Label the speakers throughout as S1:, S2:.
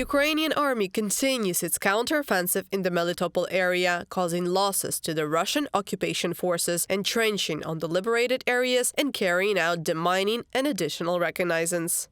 S1: Ukrainian army continues its counteroffensive in the Melitopol area, causing losses to the Russian occupation forces, entrenching on the liberated areas and carrying out demining and additional reconnaissance.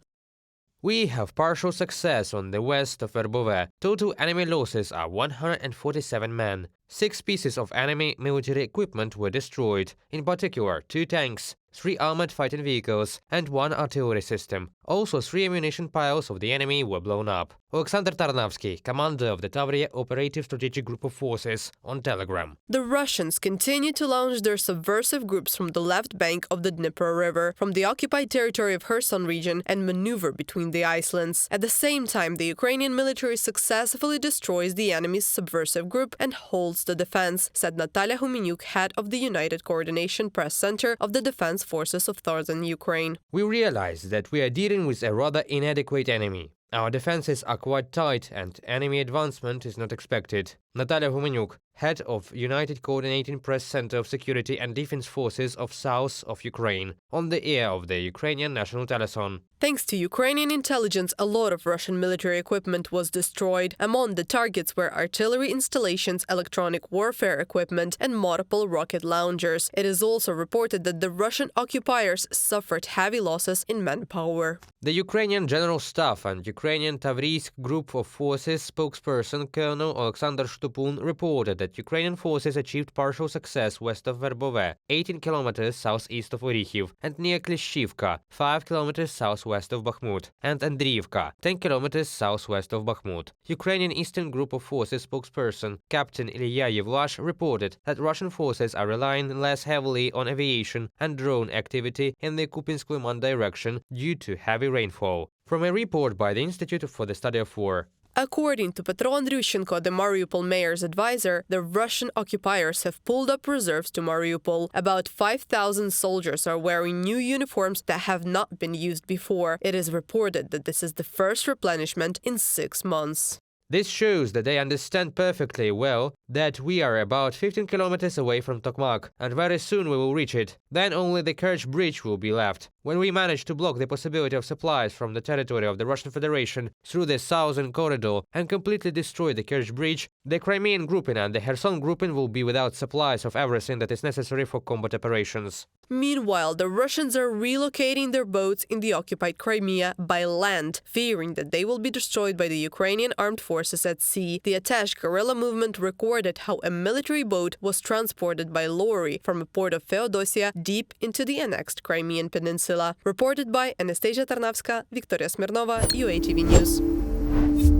S2: We have partial success on the west of Verbove. Total enemy losses are 147 men. 6 pieces of enemy military equipment were destroyed, in particular 2 tanks, 3 armored fighting vehicles and 1 artillery system. Also 3 ammunition piles of the enemy were blown up. Alexander Tarnavsky, commander of the Tavria Operative Strategic Group of Forces, on Telegram.
S1: The Russians continue to launch their subversive groups from the left bank of the Dnieper River, from the occupied territory of Kherson region, and maneuver between the islands. At the same time, the Ukrainian military successfully destroys the enemy's subversive group and holds the defense, said Natalia Humenyuk, head of the United Coordination Press Center of the Defense Forces of Northern Ukraine.
S2: We realize that we are dealing with a rather inadequate enemy. Our defenses are quite tight and enemy advancement is not expected. Natalia Humenyuk, head of United Coordinating Press Center of Security and Defense Forces of South of Ukraine, on the air of the Ukrainian National Telethon.
S1: Thanks to Ukrainian intelligence, a lot of Russian military equipment was destroyed. Among the targets were artillery installations, electronic warfare equipment, and multiple rocket launchers. It is also reported that the Russian occupiers suffered heavy losses in manpower.
S2: The Ukrainian General Staff and Ukrainian Tavriysk Group of Forces spokesperson Colonel Alexander Shtupun reported that Ukrainian forces achieved partial success west of Verbove, 18 kilometers southeast of Orikhiv, and near Klishchivka, 5 kilometers southwest of Bakhmut, and Andriivka, 10 kilometers southwest of Bakhmut. Ukrainian Eastern Group of Forces spokesperson Captain Ilya Yevlash reported that Russian forces are relying less heavily on aviation and drone activity in the Kupinsk-Liman direction due to heavy rainfall. From a report by the Institute for the Study of War.
S1: According to Petro Andryushenko, the Mariupol mayor's advisor, the Russian occupiers have pulled up reserves to Mariupol. About 5,000 soldiers are wearing new uniforms that have not been used before. It is reported that this is the first replenishment in 6 months.
S2: This shows that they understand perfectly well that we are about 15 kilometers away from Tokmak, and very soon we will reach it. Then only the Kerch Bridge will be left. When we manage to block the possibility of supplies from the territory of the Russian Federation through the southern corridor and completely destroy the Kerch Bridge, the Crimean grouping and the Kherson grouping will be without supplies of everything that is necessary for combat operations.
S1: Meanwhile, the Russians are relocating their boats in the occupied Crimea by land, fearing that they will be destroyed by the Ukrainian armed forces at sea. The attached guerrilla movement recorded how a military boat was transported by lorry from a port of Feodosia deep into the annexed Crimean peninsula. Reported by Anastasia Tarnavska, Victoria Smirnova, UATV News.